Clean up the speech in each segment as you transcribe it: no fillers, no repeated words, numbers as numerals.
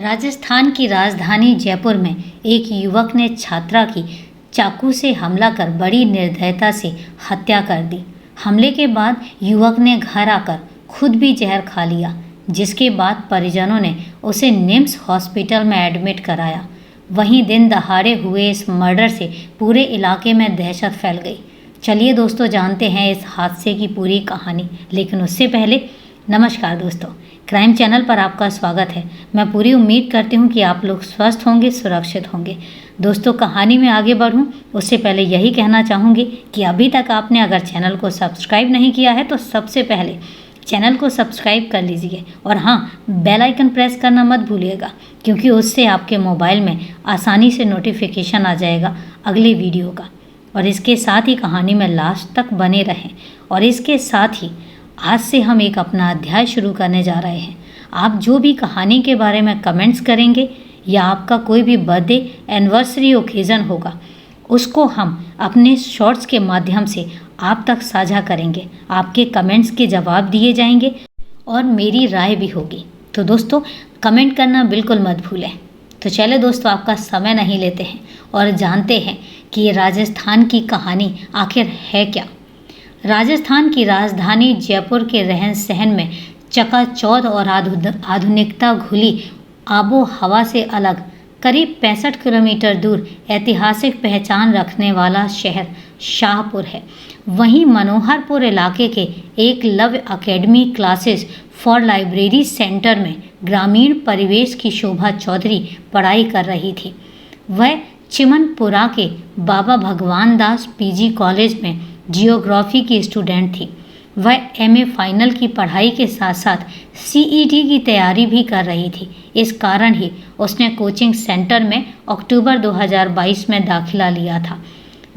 राजस्थान की राजधानी जयपुर में एक युवक ने छात्रा की चाकू से हमला कर बड़ी निर्दयता से हत्या कर दी। हमले के बाद युवक ने घर आकर खुद भी जहर खा लिया, जिसके बाद परिजनों ने उसे निम्स हॉस्पिटल में एडमिट कराया। वहीं दिन दहाड़े हुए इस मर्डर से पूरे इलाके में दहशत फैल गई। चलिए दोस्तों, जानते हैं इस हादसे की पूरी कहानी। लेकिन उससे पहले नमस्कार दोस्तों, क्राइम चैनल पर आपका स्वागत है। मैं पूरी उम्मीद करती हूँ कि आप लोग स्वस्थ होंगे, सुरक्षित होंगे। दोस्तों, कहानी में आगे बढ़ूँ उससे पहले यही कहना चाहूँगी कि अभी तक आपने अगर चैनल को सब्सक्राइब नहीं किया है तो सबसे पहले चैनल को सब्सक्राइब कर लीजिए और हाँ, बेल आइकन प्रेस करना मत भूलिएगा, क्योंकि उससे आपके मोबाइल में आसानी से नोटिफिकेशन आ जाएगा अगले वीडियो का। और इसके साथ ही कहानी में लास्ट तक बने रहें। और इसके साथ ही आज से हम एक अपना अध्याय शुरू करने जा रहे हैं। आप जो भी कहानी के बारे में कमेंट्स करेंगे या आपका कोई भी बर्थडे एनिवर्सरी ओकेज़न होगा, उसको हम अपने शॉर्ट्स के माध्यम से आप तक साझा करेंगे। आपके कमेंट्स के जवाब दिए जाएंगे और मेरी राय भी होगी। तो दोस्तों, कमेंट करना बिल्कुल मत भूलें। तो चले दोस्तों, आपका समय नहीं लेते हैं और जानते हैं कि ये राजस्थान की कहानी आखिर है क्या। राजस्थान की राजधानी जयपुर के रहन सहन में चकाचौंध और आधुनिकता घुली आबो हवा से अलग करीब 65 किलोमीटर दूर ऐतिहासिक पहचान रखने वाला शहर शाहपुर है। वहीं मनोहरपुर इलाके के एक love academy classes for library centre में ग्रामीण परिवेश की शोभा चौधरी पढ़ाई कर रही थी। वह चिमनपुरा के बाबा भगवान दास पीजी कॉलेज में जियोग्राफी की स्टूडेंट थी। वह एमए फाइनल की पढ़ाई के साथ साथ सीईटी की तैयारी भी कर रही थी। इस कारण ही उसने कोचिंग सेंटर में अक्टूबर 2022 में दाखिला लिया था।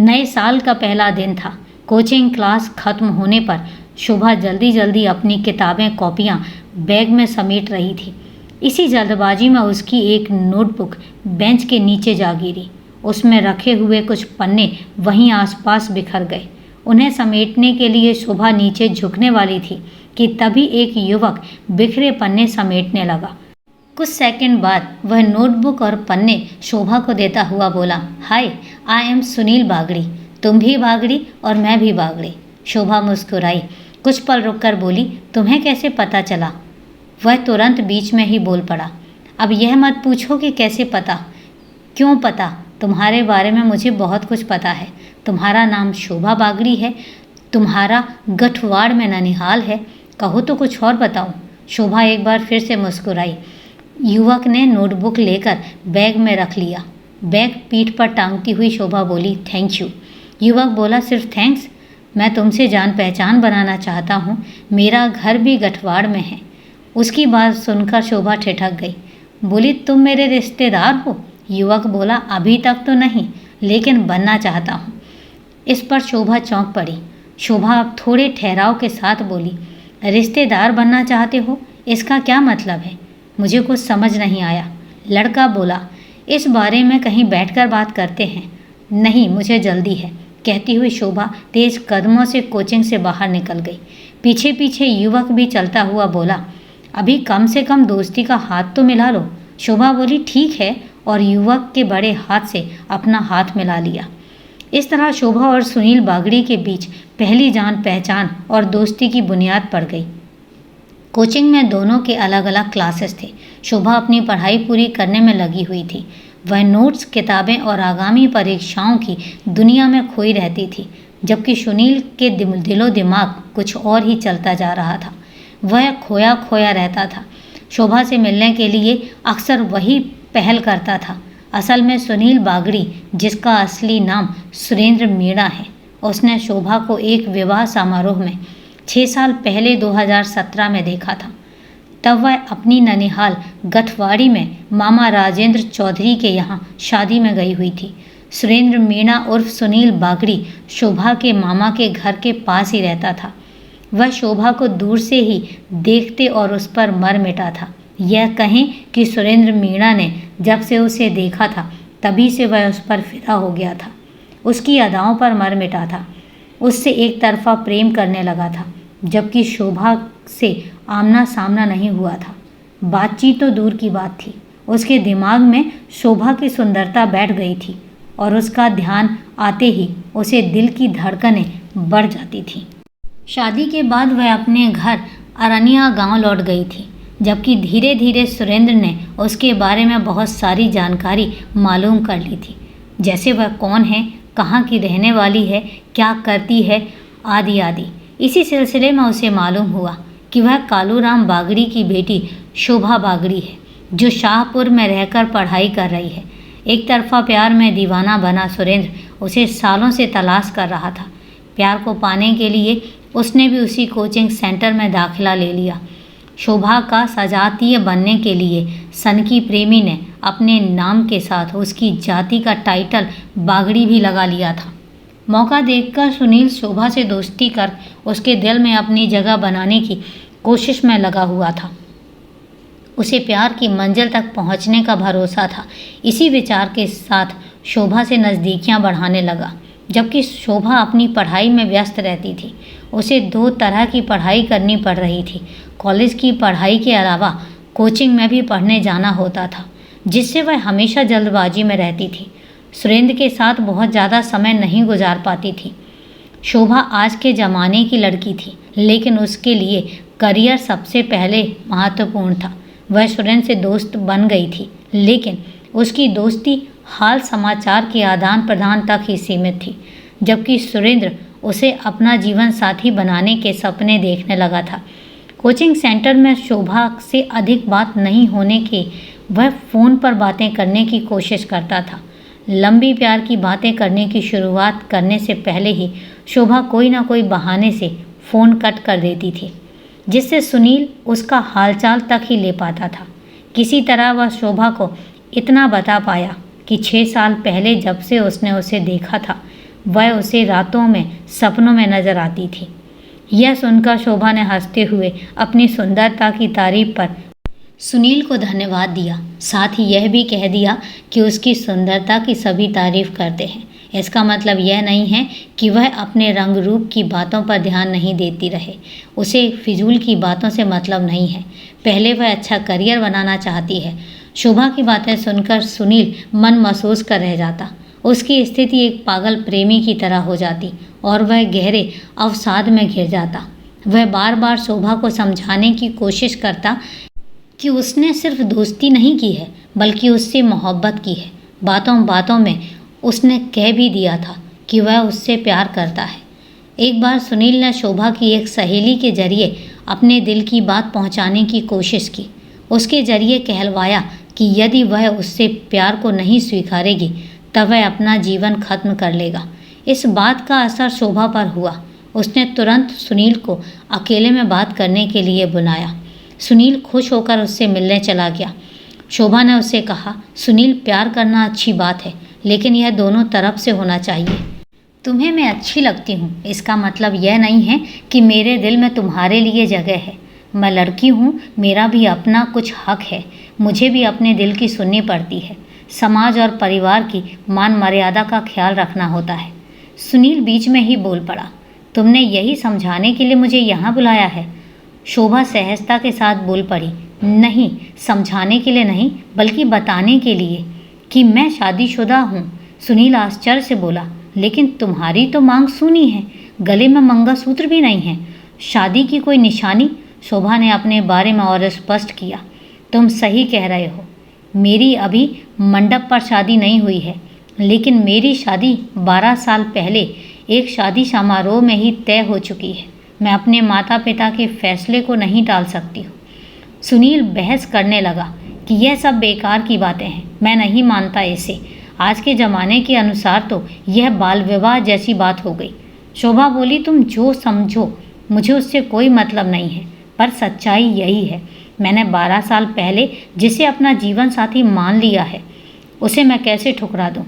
नए साल का पहला दिन था। कोचिंग क्लास खत्म होने पर शोभा जल्दी जल्दी अपनी किताबें कॉपियां बैग में समेट रही थी। इसी जल्दबाजी में उसकी एक नोटबुक बेंच के नीचे जा गिरी। उसमें रखे हुए कुछ पन्ने वहीं आसपास बिखर गए। उन्हें समेटने के लिए शोभा नीचे झुकने वाली थी कि तभी एक युवक बिखरे पन्ने समेटने लगा। कुछ सेकंड बाद वह नोटबुक और पन्ने शोभा को देता हुआ बोला, हाय, आई एम सुनील बागड़ी। तुम भी बागड़ी और मैं भी बागड़ी। शोभा मुस्कुराई। कुछ पल रुककर बोली, तुम्हें कैसे पता चला? वह तुरंत बीच में ही बोल पड़ा, अब यह मत पूछो कि कैसे पता। क्यों पता? तुम्हारे बारे में मुझे बहुत कुछ पता है। तुम्हारा नाम शोभा बागड़ी है, तुम्हारा गठवाड़ में ननिहाल है। कहो तो कुछ और बताऊं। शोभा एक बार फिर से मुस्कुराई। युवक ने नोटबुक लेकर बैग में रख लिया। बैग पीठ पर टांगती हुई शोभा बोली, थैंक यू। युवक बोला, सिर्फ थैंक्स? मैं तुमसे जान पहचान बनाना चाहता हूँ। मेरा घर भी गठवाड़ में है। उसकी बात सुनकर शोभा ठिठक गई। बोली, तुम मेरे रिश्तेदार हो? युवक बोला, अभी तक तो नहीं, लेकिन बनना चाहता हूँ। इस पर शोभा चौंक पड़ी। शोभा अब थोड़े ठहराव के साथ बोली, रिश्तेदार बनना चाहते हो? इसका क्या मतलब है? मुझे कुछ समझ नहीं आया। लड़का बोला, इस बारे में कहीं बैठकर बात करते हैं। नहीं, मुझे जल्दी है। कहती हुई शोभा तेज कदमों से कोचिंग से बाहर निकल गई। पीछे पीछे युवक भी चलता हुआ बोला, अभी कम से कम दोस्ती का हाथ तो मिला लो। शोभा बोली, ठीक है, और युवक के बड़े हाथ से अपना हाथ मिला लिया। इस तरह शोभा और सुनील बागड़ी के बीच पहली जान पहचान और दोस्ती की बुनियाद पड़ गई। कोचिंग में दोनों के अलग अलग क्लासेस थे। शोभा अपनी पढ़ाई पूरी करने में लगी हुई थी। वह नोट्स, किताबें और आगामी परीक्षाओं की दुनिया में खोई रहती थी, जबकि सुनील के दिलो दिमाग कुछ और ही चलता जा रहा था। वह खोया खोया रहता था। शोभा से मिलने के लिए अक्सर वही पहल करता था। असल में सुनील बागड़ी, जिसका असली नाम सुरेंद्र मीणा है, उसने शोभा को एक विवाह समारोह में 6 साल पहले 2017 में देखा था। तब वह अपनी ननिहाल गठवाड़ी में मामा राजेंद्र चौधरी के यहाँ शादी में गई हुई थी। सुरेंद्र मीणा उर्फ सुनील बागड़ी शोभा के मामा के घर के पास ही रहता था। वह शोभा को दूर से ही देखते और उस पर मर मिटा था। यह कहें कि सुरेंद्र मीणा ने जब से उसे देखा था तभी से वह उस पर फिदा हो गया था। उसकी अदाओं पर मर मिटा था। उससे एक तरफा प्रेम करने लगा था, जबकि शोभा से आमना सामना नहीं हुआ था। बातचीत तो दूर की बात थी। उसके दिमाग में शोभा की सुंदरता बैठ गई थी और उसका ध्यान आते ही उसे दिल की धड़कनें बढ़ जाती थीं। शादी के बाद वह अपने घर अरनिया गांव लौट गई थी, जबकि धीरे धीरे सुरेंद्र ने उसके बारे में बहुत सारी जानकारी मालूम कर ली थी, जैसे वह कौन है, कहाँ की रहने वाली है, क्या करती है, आदि आदि। इसी सिलसिले में उसे मालूम हुआ कि वह कालूराम बागड़ी की बेटी शोभा बागड़ी है, जो शाहपुर में रहकर पढ़ाई कर रही है। एक तरफा प्यार में दीवाना बना सुरेंद्र उसे सालों से तलाश कर रहा था। प्यार को पाने के लिए उसने भी उसी कोचिंग सेंटर में दाखिला ले लिया। शोभा का सजातीय बनने के लिए सनकी प्रेमी ने अपने नाम के साथ उसकी जाति का टाइटल बागड़ी भी लगा लिया था। मौका देखकर सुनील शोभा से दोस्ती कर उसके दिल में अपनी जगह बनाने की कोशिश में लगा हुआ था। उसे प्यार की मंजिल तक पहुंचने का भरोसा था। इसी विचार के साथ शोभा से नज़दीकियां बढ़ाने लगा, जबकि शोभा अपनी पढ़ाई में व्यस्त रहती थी। उसे 2 तरह की पढ़ाई करनी पड़ रही थी। कॉलेज की पढ़ाई के अलावा कोचिंग में भी पढ़ने जाना होता था, जिससे वह हमेशा जल्दबाजी में रहती थी। सुरेंद्र के साथ बहुत ज़्यादा समय नहीं गुजार पाती थी। शोभा आज के ज़माने की लड़की थी, लेकिन उसके लिए करियर सबसे पहले महत्वपूर्ण था। वह सुरेंद्र से दोस्त बन गई थी, लेकिन उसकी दोस्ती हाल समाचार के आदान प्रदान तक ही सीमित थी, जबकि सुरेंद्र उसे अपना जीवन साथी बनाने के सपने देखने लगा था। कोचिंग सेंटर में शोभा से अधिक बात नहीं होने के वह फ़ोन पर बातें करने की कोशिश करता था। लंबी प्यार की बातें करने की शुरुआत करने से पहले ही शोभा कोई ना कोई बहाने से फ़ोन कट कर देती थी, जिससे सुनील उसका हालचाल तक ही ले पाता था। किसी तरह वह शोभा को इतना बता पाया कि 6 साल पहले जब से उसने उसे देखा था, वह उसे रातों में सपनों में नजर आती थी। यह सुनकर शोभा ने हंसते हुए अपनी सुंदरता की तारीफ पर सुनील को धन्यवाद दिया, साथ ही यह भी कह दिया कि उसकी सुंदरता की सभी तारीफ करते हैं। इसका मतलब यह नहीं है कि वह अपने रंग रूप की बातों पर ध्यान नहीं देती रहे। उसे फिजूल की बातों से मतलब नहीं है। पहले वह अच्छा करियर बनाना चाहती है। शोभा की बातें सुनकर सुनील मन महसूस कर रह जाता। उसकी स्थिति एक पागल प्रेमी की तरह हो जाती और वह गहरे अवसाद में घिर जाता। वह बार बार शोभा को समझाने की कोशिश करता कि उसने सिर्फ दोस्ती नहीं की है, बल्कि उससे मोहब्बत की है। बातों बातों में उसने कह भी दिया था कि वह उससे प्यार करता है। एक बार सुनील ने शोभा की एक सहेली के जरिए अपने दिल की बात पहुंचाने की कोशिश की। उसके जरिए कहलवाया कि यदि वह उससे प्यार को नहीं स्वीकारेगी तब वह अपना जीवन खत्म कर लेगा। इस बात का असर शोभा पर हुआ। उसने तुरंत सुनील को अकेले में बात करने के लिए बुलाया। सुनील खुश होकर उससे मिलने चला गया। शोभा ने उससे कहा, सुनील, प्यार करना अच्छी बात है, लेकिन यह दोनों तरफ से होना चाहिए। तुम्हें मैं अच्छी लगती हूँ, इसका मतलब यह नहीं है कि मेरे दिल में तुम्हारे लिए जगह है। मैं लड़की हूँ, मेरा भी अपना कुछ हक है। मुझे भी अपने दिल की सुननी पड़ती है। समाज और परिवार की मान मर्यादा का ख्याल रखना होता है। सुनील बीच में ही बोल पड़ा, तुमने यही समझाने के लिए मुझे यहाँ बुलाया है? शोभा सहजता के साथ बोल पड़ी, नहीं, समझाने के लिए नहीं, बल्कि बताने के लिए कि मैं शादीशुदा हूँ। सुनील आश्चर्य से बोला, लेकिन तुम्हारी तो मांग सूनी है, गले में मंगलसूत्र भी नहीं है, शादी की कोई निशानी? शोभा ने अपने बारे में और स्पष्ट किया, तुम सही कह रहे हो, मेरी अभी मंडप पर शादी नहीं हुई है, लेकिन मेरी शादी 12 साल पहले एक शादी समारोह में ही तय हो चुकी है। मैं अपने माता पिता के फैसले को नहीं टाल सकती हूँ। सुनील बहस करने लगा कि यह सब बेकार की बातें हैं, मैं नहीं मानता इसे। आज के ज़माने के अनुसार तो यह बाल विवाह जैसी बात हो गई। शोभा बोली, तुम जो समझो, मुझे उससे कोई मतलब नहीं है, पर सच्चाई यही है। मैंने 12 साल पहले जिसे अपना जीवन साथी मान लिया है, उसे मैं कैसे ठुकरा दूँ?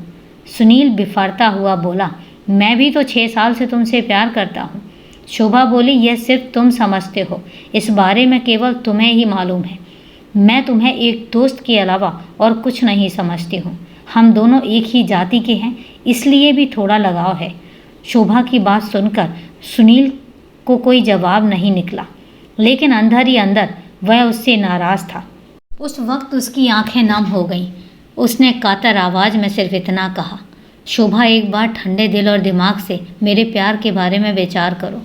सुनील बिफरता हुआ बोला, मैं भी तो 6 साल से तुमसे प्यार करता हूँ। शोभा बोली, यह सिर्फ तुम समझते हो, इस बारे में केवल तुम्हें ही मालूम है। मैं तुम्हें एक दोस्त के अलावा और कुछ नहीं समझती हूँ। हम दोनों एक ही जाति के हैं, इसलिए भी थोड़ा लगाव है। शोभा की बात सुनकर सुनील को कोई जवाब नहीं निकला, लेकिन अंदर ही अंदर वह उससे नाराज़ था। उस वक्त उसकी आंखें नम हो गईं। उसने कातर आवाज़ में सिर्फ इतना कहा, शोभा एक बार ठंडे दिल और दिमाग से मेरे प्यार के बारे में विचार करो।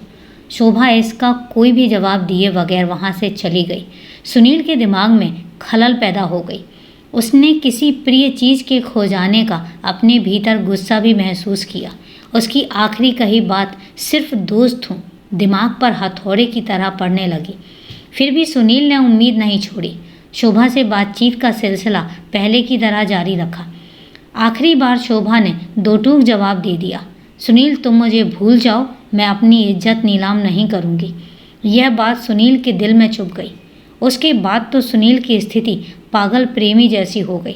शोभा इसका कोई भी जवाब दिए बगैर वहाँ से चली गई। सुनील के दिमाग में खलल पैदा हो गई। उसने किसी प्रिय चीज़ के खो जाने का अपने भीतर गुस्सा भी महसूस किया। उसकी आखिरी कही बात सिर्फ दोस्त हूँ दिमाग पर हथौड़े की तरह पड़ने लगी। फिर भी सुनील ने उम्मीद नहीं छोड़ी। शोभा से बातचीत का सिलसिला पहले की तरह जारी रखा। आखिरी बार शोभा ने दो टूक जवाब दे दिया, सुनील तुम मुझे भूल जाओ, मैं अपनी इज्जत नीलाम नहीं करूँगी। यह बात सुनील के दिल में चुभ गई। उसके बाद तो सुनील की स्थिति पागल प्रेमी जैसी हो गई।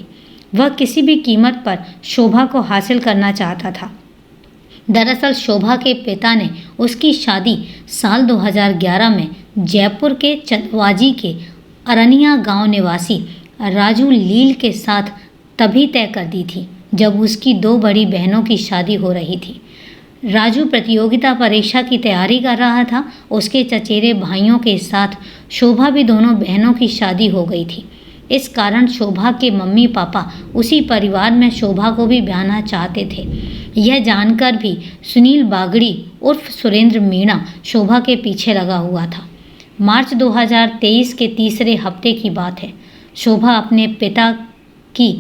वह किसी भी कीमत पर शोभा को हासिल करना चाहता था। दरअसल शोभा के पिता ने उसकी शादी साल 2011 में जयपुर के चंदवाजी के अरनिया गांव निवासी राजू लील के साथ तभी तय कर दी थी जब उसकी दो बड़ी बहनों की शादी हो रही थी। राजू प्रतियोगिता परीक्षा की तैयारी कर रहा था। उसके चचेरे भाइयों के साथ शोभा भी दोनों बहनों की शादी हो गई थी। इस कारण शोभा के मम्मी पापा उसी परिवार में शोभा को भी ब्याहना चाहते थे। यह जानकर भी सुनील बागड़ी उर्फ सुरेंद्र मीणा शोभा के पीछे लगा हुआ था। मार्च 2023 के तीसरे हफ्ते की बात है। शोभा अपने पिता की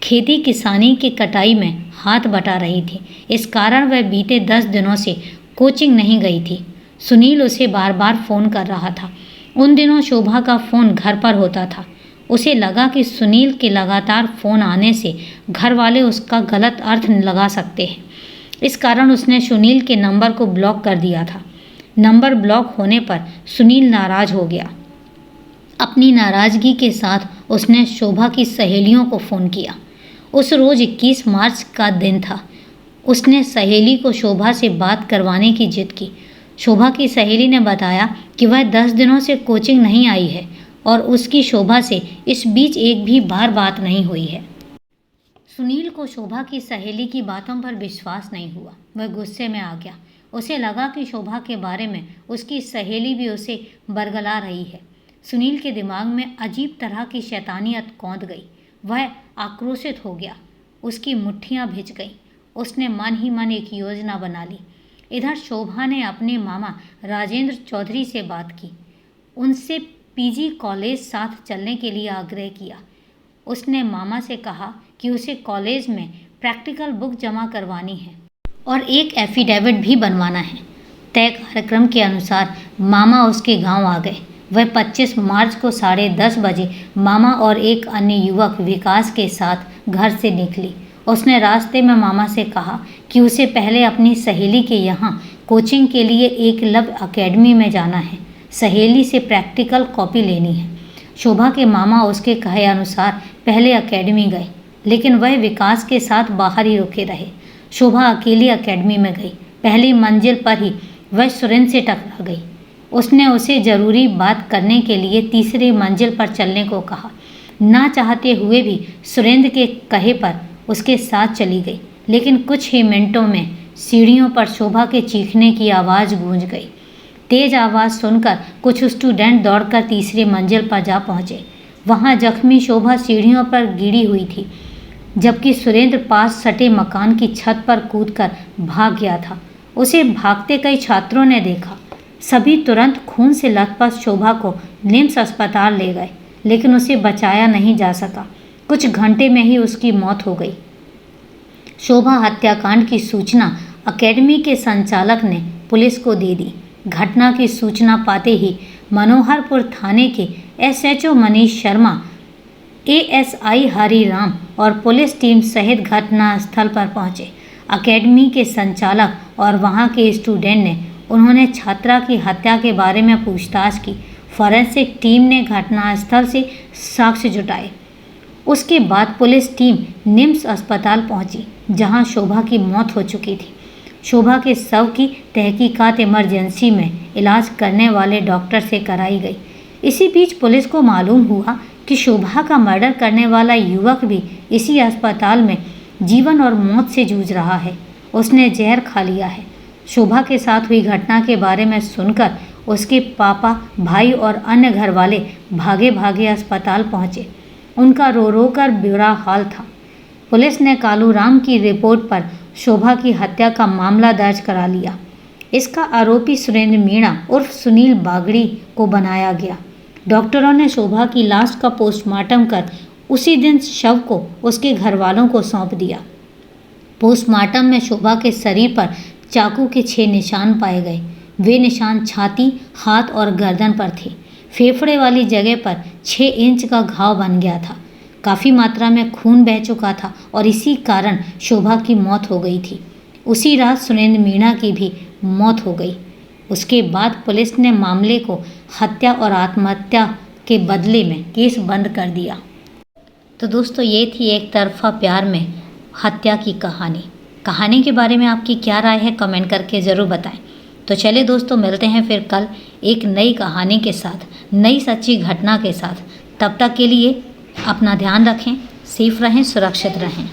खेती किसानी की कटाई में हाथ बटा रही थी। इस कारण वह बीते 10 दिनों से कोचिंग नहीं गई थी। सुनील उसे बार बार फ़ोन कर रहा था। उन दिनों शोभा का फ़ोन घर पर होता था। उसे लगा कि सुनील के लगातार फ़ोन आने से घर वाले उसका गलत अर्थ लगा सकते हैं। इस कारण उसने सुनील के नंबर को ब्लॉक कर दिया था। नंबर ब्लॉक होने पर सुनील नाराज़ हो गया। अपनी नाराज़गी के साथ उसने शोभा की सहेलियों को फ़ोन किया। उस रोज़ 21 मार्च का दिन था। उसने सहेली को शोभा से बात करवाने की जिद की। शोभा की सहेली ने बताया कि वह 10 दिनों से कोचिंग नहीं आई है और उसकी शोभा से इस बीच एक भी बार बात नहीं हुई है। सुनील को शोभा की सहेली की बातों पर विश्वास नहीं हुआ। वह गुस्से में आ गया। उसे लगा कि शोभा के बारे में उसकी सहेली भी उसे बरगला रही है। सुनील के दिमाग में अजीब तरह की शैतानियत कौंध गई। वह आक्रोशित हो गया। उसकी मुट्ठियां भिज गईं। उसने मन ही मन एक योजना बना ली। इधर शोभा ने अपने मामा राजेंद्र चौधरी से बात की। उनसे पीजी कॉलेज साथ चलने के लिए आग्रह किया। उसने मामा से कहा कि उसे कॉलेज में प्रैक्टिकल बुक जमा करवानी है और एक एफिडेविट भी बनवाना है। तय कार्यक्रम के अनुसार मामा उसके गांव आ गए। वह 25 मार्च को 10:30 बजे मामा और एक अन्य युवक विकास के साथ घर से निकली। उसने रास्ते में मामा से कहा कि उसे पहले अपनी सहेली के यहाँ कोचिंग के लिए एकलव्य अकेडमी में जाना है। सहेली से प्रैक्टिकल कॉपी लेनी है। शोभा के मामा उसके कहे अनुसार पहले अकेडमी गए, लेकिन वह विकास के साथ बाहर ही रुके रहे। शोभा अकेली अकेडमी में गई। पहली मंजिल पर ही वह सुरेंद्र से टकरा गई। उसने उसे ज़रूरी बात करने के लिए तीसरी मंजिल पर चलने को कहा। ना चाहते हुए भी सुरेंद्र के कहे पर उसके साथ चली गई, लेकिन कुछ ही मिनटों में सीढ़ियों पर शोभा के चीखने की आवाज़ गूंज गई। तेज आवाज़ सुनकर कुछ स्टूडेंट दौड़कर तीसरी मंजिल पर जा पहुँचे। वहाँ जख्मी शोभा सीढ़ियों पर गिरी हुई थी, जबकि सुरेंद्र पास सटे मकान की छत पर कूदकर भाग गया था। उसे भागते कई छात्रों ने देखा। सभी तुरंत खून से लथपथ शोभा को निम्स अस्पताल ले गए, लेकिन उसे बचाया नहीं जा सका। कुछ घंटे में ही उसकी मौत हो गई। शोभा हत्याकांड की सूचना अकेडमी के संचालक ने पुलिस को दे दी। घटना की सूचना पाते ही मनोहरपुर थाने के एसएचओ मनीष शर्मा, एएसआई हरिराम और पुलिस टीम सहित घटनास्थल पर पहुंचे। अकेडमी के संचालक और वहां के स्टूडेंट ने उन्होंने छात्रा की हत्या के बारे में पूछताछ की। फॉरेंसिक टीम ने घटनास्थल से साक्ष्य जुटाए। उसके बाद पुलिस टीम निम्स अस्पताल पहुंची, जहां शोभा की मौत हो चुकी थी। शोभा के शव की तहकीकात इमरजेंसी में इलाज करने वाले डॉक्टर से कराई गई। इसी बीच पुलिस को मालूम हुआ कि शोभा का मर्डर करने वाला युवक भी इसी अस्पताल में जीवन और मौत से जूझ रहा है। उसने जहर खा लिया है। शोभा के साथ हुई घटना के बारे में सुनकर उसके पापा, भाई और अन्य घर वाले भागे भागे अस्पताल पहुंचे। उनका रो रो कर बुरा हाल था। पुलिस ने कालूराम की रिपोर्ट पर शोभा की हत्या का मामला दर्ज करा लिया। इसका आरोपी सुरेंद्र मीणा उर्फ सुनील बागड़ी को बनाया गया। डॉक्टरों ने शोभा की लाश का पोस्टमार्टम कर उसी दिन शव को उसके घर वालों को सौंप दिया। पोस्टमार्टम में शोभा के शरीर पर चाकू के 6 निशान पाए गए। वे निशान छाती, हाथ और गर्दन पर थे। फेफड़े वाली जगह पर 6 इंच का घाव बन गया था। काफ़ी मात्रा में खून बह चुका था और इसी कारण शोभा की मौत हो गई थी। उसी रात सुरेंद्र मीणा की भी मौत हो गई। उसके बाद पुलिस ने मामले को हत्या और आत्महत्या के बदले में केस बंद कर दिया। तो दोस्तों, ये थी एक तरफा प्यार में हत्या की कहानी के बारे में आपकी क्या राय है कमेंट करके ज़रूर बताएं। तो चलिए दोस्तों, मिलते हैं फिर कल एक नई कहानी के साथ, नई सच्ची घटना के साथ। तब तक के लिए अपना ध्यान रखें, सेफ रहें, सुरक्षित रहें।